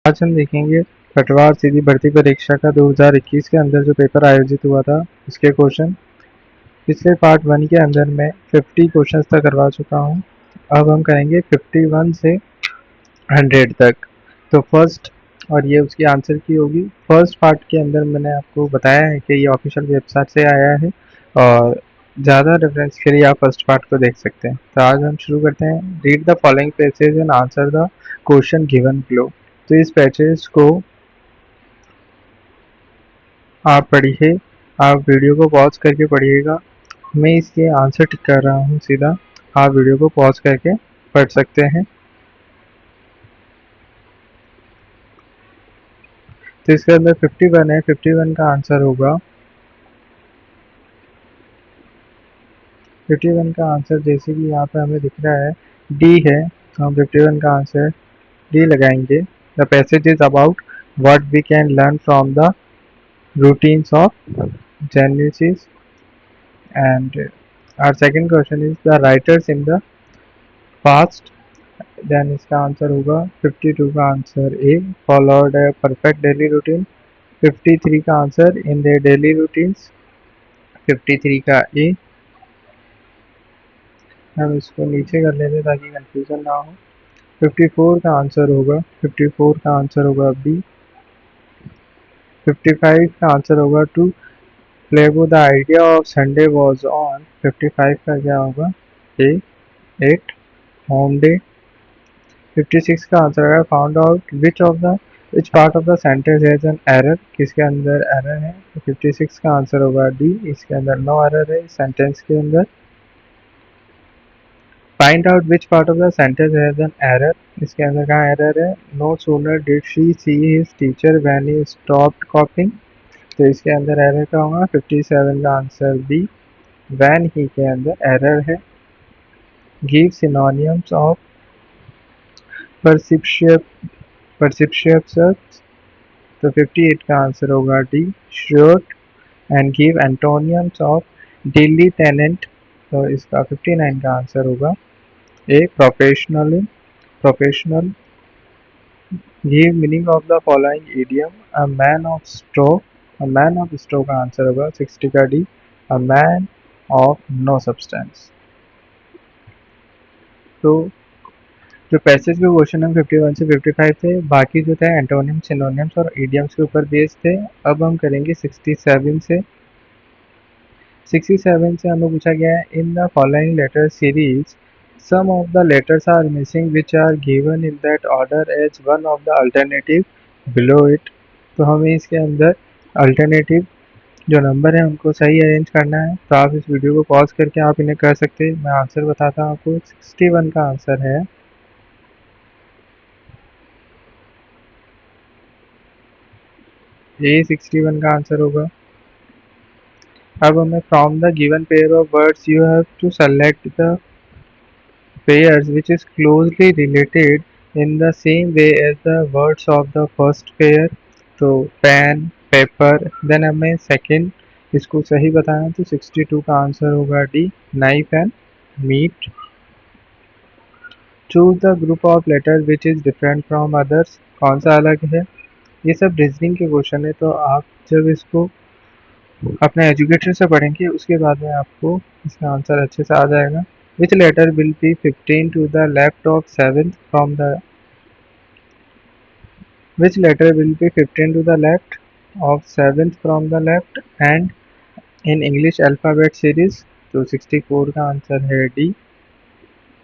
आज हम देखेंगे पटवार सीधी भर्ती परीक्षा का 2021 के अंदर जो पेपर आयोजित हुआ था उसके क्वेश्चन। पिछले पार्ट 1 के अंदर मैं 50 क्वेश्चंस तक करवा चुका हूँ। अब हम करेंगे 51 से 100 तक। तो फर्स्ट, और ये उसकी आंसर की होगी। फर्स्ट पार्ट के अंदर मैंने आपको बताया है कि ये ऑफिशियल वेबसाइट से आया है और ज़्यादा रेफरेंस के लिए आप फर्स्ट पार्ट को देख सकते हैं। तो आज हम शुरू करते हैं। Read the following passage and answer the question given below. तो इस पैसेज को आप पढ़िए, आप वीडियो को पॉज करके पढ़िएगा। मैं इसके आंसर टिक कर रहा हूँ सीधा, आप वीडियो को पॉज करके पढ़ सकते हैं। तो इसके अंदर 51 है, 51 का आंसर होगा 51 का आंसर जैसे कि यहाँ पे हमें दिख रहा है डी है, तो हम 51 का आंसर डी लगाएंगे। The passage is about what we can learn from the routines of Genesis and our second question is the writers in the past। Then इसका आंसर होगा 52 का answer A, followed a perfect daily routine. 53 का answer in their daily routines, 53 का ए। हम इसको नीचे कर लेते ताकि कंफ्यूजन ना हो। 54 का आंसर होगा 54 का आंसर होगा बी। 55 का आंसर होगा टू प्लेबो the idea of Sunday was on. 55 का क्या होगा ए, 8 होम डे। 56 का आंसर है found out which part of the sentence has an error. किसके अंदर एरर है? तो 56 का आंसर होगा डी, इसके अंदर नो एरर है इस सेंटेंस के अंदर। Find out which part of the sentence has an error. इसके अंदर कहाँ एरर है? No sooner did she see his teacher when he stopped copying. तो इसके अंदर एरर का होगा 57 का आंसर बी, व्हेन ही के अंदर एरर है। Give synonyms of perceptions. तो 58 का आंसर होगा D, sure. And give antonyms of daily tenant. तो इसका 59 का आंसर होगा A, professional. Give meaning of the following idiom, a man of straw. A man of straw का answer होगा 60 का D, a man of no substance. तो जो passage के क्वेश्चन है 51 से 55 थे, बाकी जो थे एंटोनिम्स, सिनोनिम्स और इडियम्स के ऊपर बेस्ड थे। अब हम करेंगे 67 से। 67 से हमें पूछा गया है in the following letter series some of the letters are missing which are given in that order as one of the alternative below it. तो हमें इसके अंदर अल्टरनेटिव जो नंबर है उनको सही अरेंज करना है। तो आप इस वीडियो को पॉज करके आप इन्हें कर सकते हैं। मैं आंसर बताता हूँ आपको। 61 का आंसर है ए, 61 का आंसर होगा। अब हमें from the given pair of words you have to select the pairs which is closely related in the same way as the words of the first pair। तो पेन, पेपर। देन हमें second इसको सही बताना है, तो 62 का answer होगा D, knife and meat. Choose the group of letter which is different from others. कौन सा अलग है? ये सब रीजनिंग के क्वेश्चन है, तो आप जब इसको अपने एजुकेटर से पढ़ेंगे उसके बाद में आपको इसका आंसर अच्छे से आ जाएगा। Which letter will be 15 to the left of 7th from the which letter will be 15 to the left of 7th from the left and in English alphabet series। तो 64 का आंसर है डी,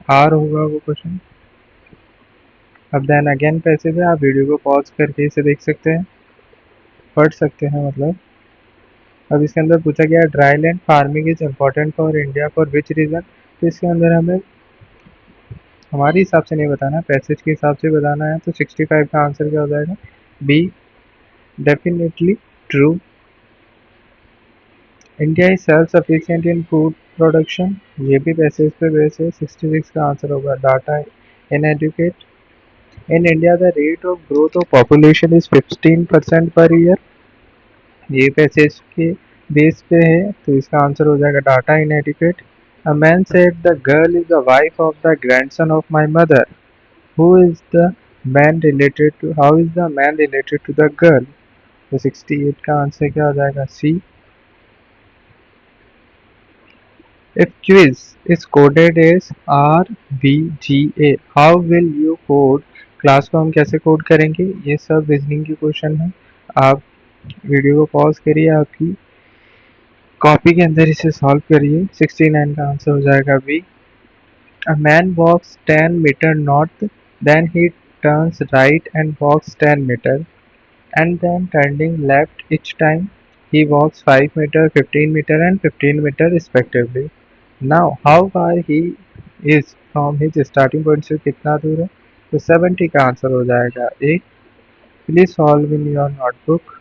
आर होगा वो question. अब then again passage है, आप video को pause करके इसे देख सकते हैं, पढ़ सकते हैं मतलब। अब इसके अंदर पूछा गया dry land farming is important for India for which reason. तो इसके अंदर हमें हमारे हिसाब से नहीं बताना, पैसेज के हिसाब से बताना है। तो 65 का आंसर क्या हो जाएगा? B, definitely true. India is self sufficient in food production, ये भी पैसेज पे बेस है। 66 का आंसर होगा data in educate. In India the rate of growth of population is 15% per year, ये पैसेज के बेस पे है, तो इसका आंसर हो जाएगा data inadequate. A man said the girl is the wife of the grandson of my mother, who is the man related to how is the man related to the girl? तो 68 का answer क्या हो जाएगा? C. If quiz is coded as RBGA, how will you code? Class को हम कैसे code करेंगे? ये सब रीजनिंग के क्वेश्चन है। आप वीडियो को पॉज करिए, आपकी कॉपी के अंदर इसे सॉल्व करिए। 69 का आंसर हो जाएगा B. A man walks 10 meter north, then he turns right and walks 10 meter, and then turning left each time. He walks 5 meter, 15 meter and 15 meter respectively. Now, how far he is from his starting point से कितना दूर है? तो 70 का answer हो जाएगा ए। Please solve in your notebook.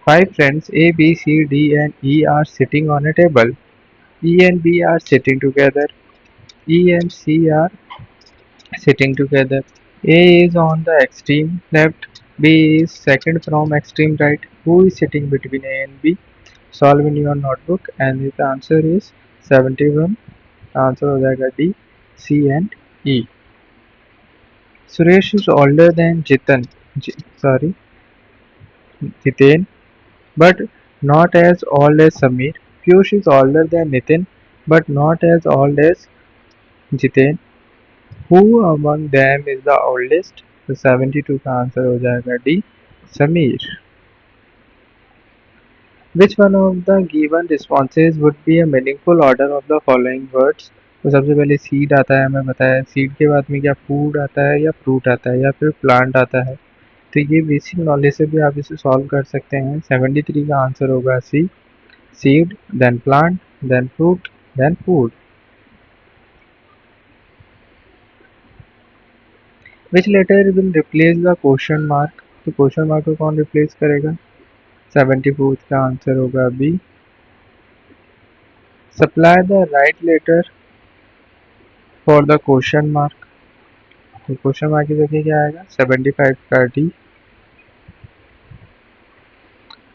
Five friends A, B, C, D and E are sitting on a table. E and B are sitting together. E and C are sitting together. A is on the extreme left. B is second from extreme right. Who is sitting between A and B? Solve in your notebook and the answer is 71. Answer हो जाएगा D, C and E. Suresh is older than Jiten, but not as old as Samir. Piyush is older than Nitin, but not as old as Jiten. Who among them is the oldest? तो 72 का answer हो जाएगा D, Samir. Which one of the given responses would be a meaningful order of the following words? तो सबसे पहले seed आता है, हमें बताया सीड के बाद में क्या फूड आता है या फ्रूट आता है या फिर प्लांट आता है। तो ये बेसिक नॉलेज से भी आप इसे सॉल्व कर सकते हैं। 73 का आंसर होगा C, seed, then plant, then fruit, then food. Which letter will replace the question mark? तो क्वेश्चन मार्क को कौन रिप्लेस करेगा? 74 का आंसर होगा B. Supply the right letter for the question mark. तो क्वेश्चन मार्क की जगह क्या आएगा? 75 का D.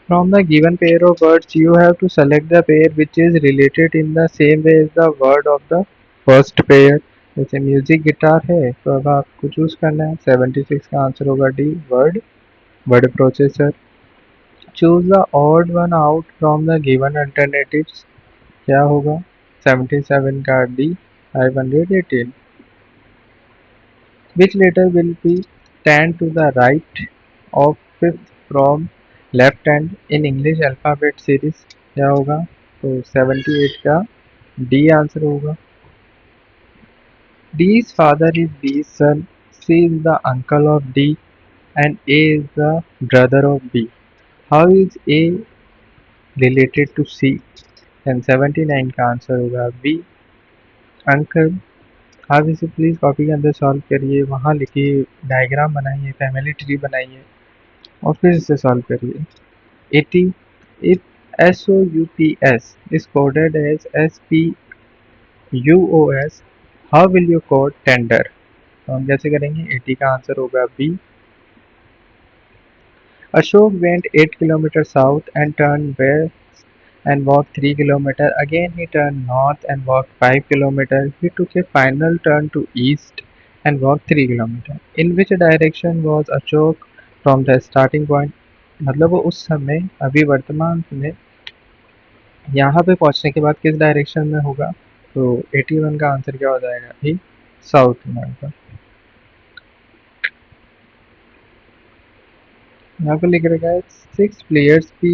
From the given pair of words, you have to select the pair which is related in the same way as the word of the first pair. जैसे music guitar है तो अब आपको चूज करना है। 76 का आंसर होगा D, word, word processor. Choose the odd one out from the given alternatives. क्या होगा? 77 का D, 518। Which letter will be stand to the right of fifth from left hand in English alphabet series? क्या होगा? तो 78 का D answer होगा। D's father is B's son, C is the uncle of D and A is the brother of B. How is A related to C? And 79 का answer होगा B, uncle. आप इसे please copy के अंदर solve करिए, वहाँ लिखिए, diagram बनाइए, फैमिली ट्री बनाइए और फिर इसे सॉल्व करिए। 80 if SOUPS is coded as SPUOS, how will you code tender? तो हम कैसे करेंगे? 80 का आंसर होगा B. Ashok went 8 km south and turned west and walked 3 km. Again he turned north and walked 5 km. He took a final turn to east and walked 3 km. In which direction was Ashok from the starting point? मतलब वो उस समय अभी वर्तमान में यहाँ पे पहुँचने के बाद किस डायरेक्शन में होगा? तो 81 का आंसर क्या हो जाएगा? ई, साउथ में होगा। यहाँ पे लिख रखा है 6 players P,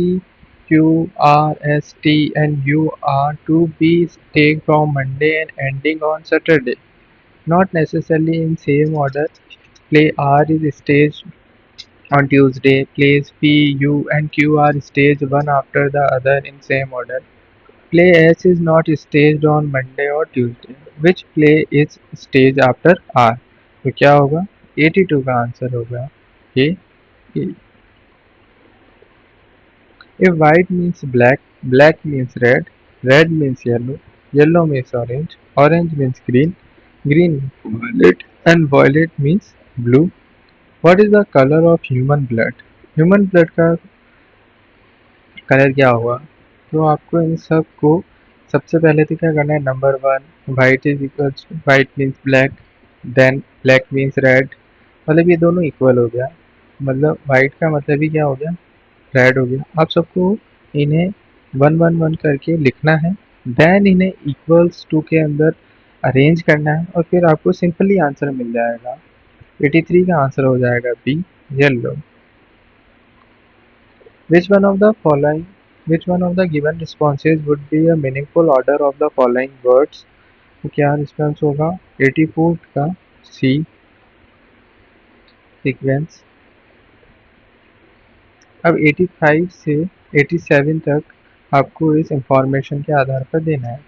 Q, R, S, T and U are to be stayed from Monday and ending on Saturday. Not necessarily in same order. Play R is staged on Tuesday. Plays P, U and Q are staged one after the other in same order. Play S is not staged on Monday or Tuesday. Which play is staged after R? तो क्या होगा? 82 का answer होगा ये। If white means black, black means red, red means yellow, yellow means orange, orange means green, green means violet, and violet means blue. What is the color of human blood? Human blood का colour क्या होगा? तो आपको इन सब को सबसे पहले तो क्या करना है? Number 1, white is equals white means black, then black means red, मतलब ये दोनों इक्वल हो गया, मतलब वाइट का मतलब ही क्या हो गया, रेड हो गया। आप सबको इन्हें वन वन वन करके लिखना है, देन इन्हें इक्वल्स टू के अंदर अरेंज करना है और फिर आपको सिंपली आंसर मिल जाएगा। 83 का आंसर हो जाएगा B, yellow. Which one of the following, which one of the given responses would be a meaningful order of the following words? तो क्या रिस्पॉन्स होगा 84 का सी, सीक्वेंस। अब 85 से 87 तक आपको इस इंफॉर्मेशन के आधार पर देना है।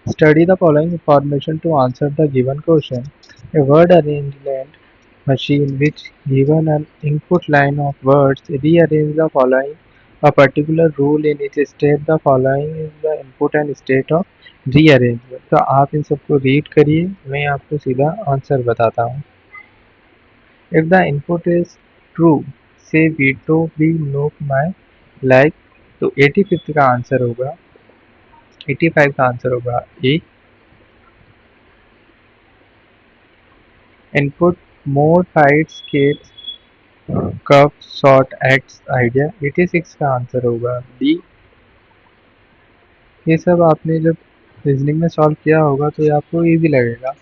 Study the following information to answer the given question. A word arrangement machine which given an input line of words rearrange the following a particular rule in each step. The following is the input and state of rearrangement. तो आप इन सबको read करिए, मैं आपको सीधा answer बताता हूँ। If the input is true, say Vito be knock my like, तो 85 का आंसर होगा, 85 का आंसर होगा ए। Input more fights kids cup shot x idea, 86 का आंसर होगा डी। ये सब आपने जब रीजनिंग में सॉल्व किया होगा तो ये आपको इजी लगेगा।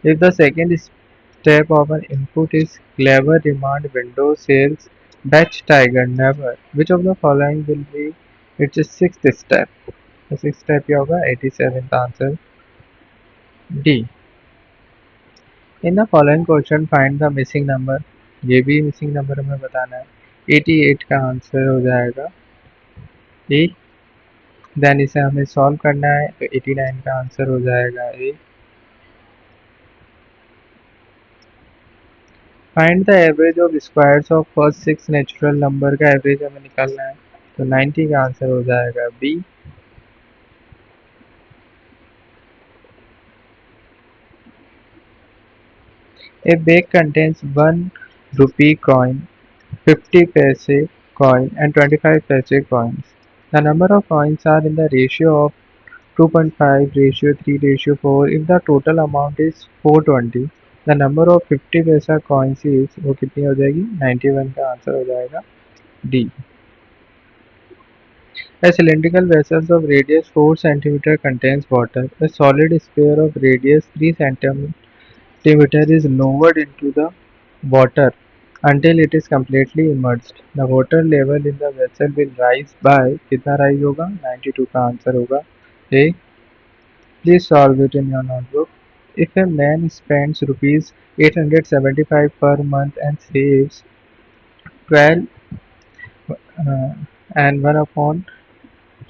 If the second step of an input is clever remand window sells batch tiger never, which of the following will be its sixth step. तो सिक्स्थ स्टेप क्या होगा, 87 का answer D. In the following question find the missing number, ये भी missing number हमें बताना है। 88 का आंसर हो जाएगा ए। देन इसे हमें सॉल्व करना है, तो 89 का आंसर हो जाएगा A. Find the average of squares of first 6 natural number का एवरेज हमें निकालना है, तो 90 का आंसर हो जाएगा B. A bag contains 1 rupee coin, 50 paise coin and 25 paise coins. The number of coins are in the ratio of 2.5 ratio 3 ratio 4 if the total amount is 420. The number of 50 पैसा coins is, वो कितनी हो जाएगी, 91 का answer हो जाएगा D. A cylindrical vessel of radius 4 cm contains water. A solid sphere of radius 3 cm is lowered into the water until it is completely immersed. The water level in the vessel will rise by, कितना rise होगा, 92 का answer होगा ए। Please solve it in your notebook. If a man spends rupees 875 per month and saves 12 and 1 upon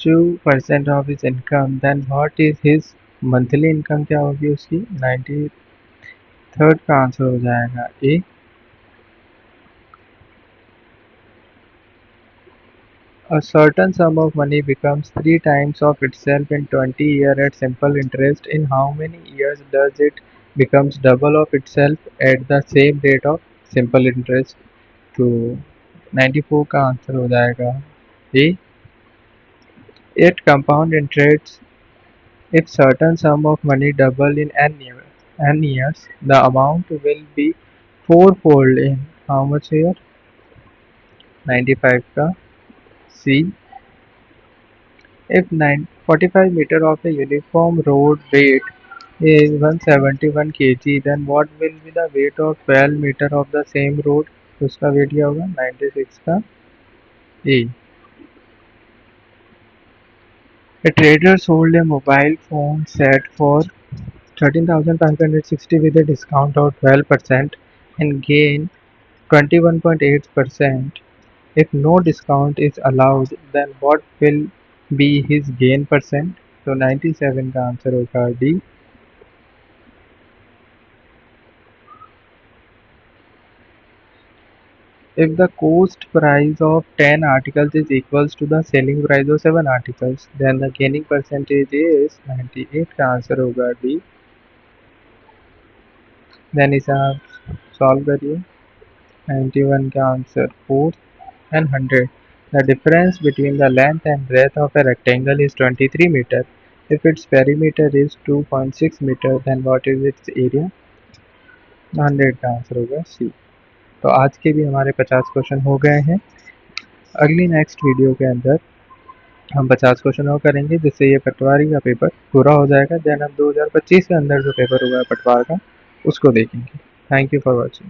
2% of his income, then what is his monthly income, क्या होगी उसकी, 93rd का answer हो जाएगा ए। A certain sum of money becomes 3 times of itself in 20 years at simple interest. In how many years does it becomes double of itself at the same rate of simple interest? तो 94 का answer हो जाएगा ए। It compound interest if certain sum of money double in n years, the amount will be fourfold in how much year, 95 का सी। If 45 meter of a uniform road weight is 171 kg, then what will be the weight of 12 meter of the same road? तो उसका wait क्या होगा, 96 का ए। A trader sold a mobile phone set for 13,560 with a discount of 12% and gain 21.8%. If no discount is allowed, then what will be his gain percent? तो 97 का answer होगा D. If the cost price of 10 articles is equals to the selling price of 7 articles, then the gaining percentage is 98 का answer होगा D. Then इसे आप solve करिए, 91 का answer 4 and 100. The difference between the length and breadth of a rectangle is 23 meter. If its perimeter is 2.6 meter, then what is its area? 100 का answer होगा सी। तो आज के भी हमारे 50 क्वेश्चन हो गए हैं। अगली नेक्स्ट वीडियो के अंदर हम 50 क्वेश्चन और करेंगे, जिससे ये पटवारी का पेपर पूरा हो जाएगा। देन हम 2025 के अंदर जो पेपर हुआ है पटवार का, उसको देखेंगे। Thank you for watching.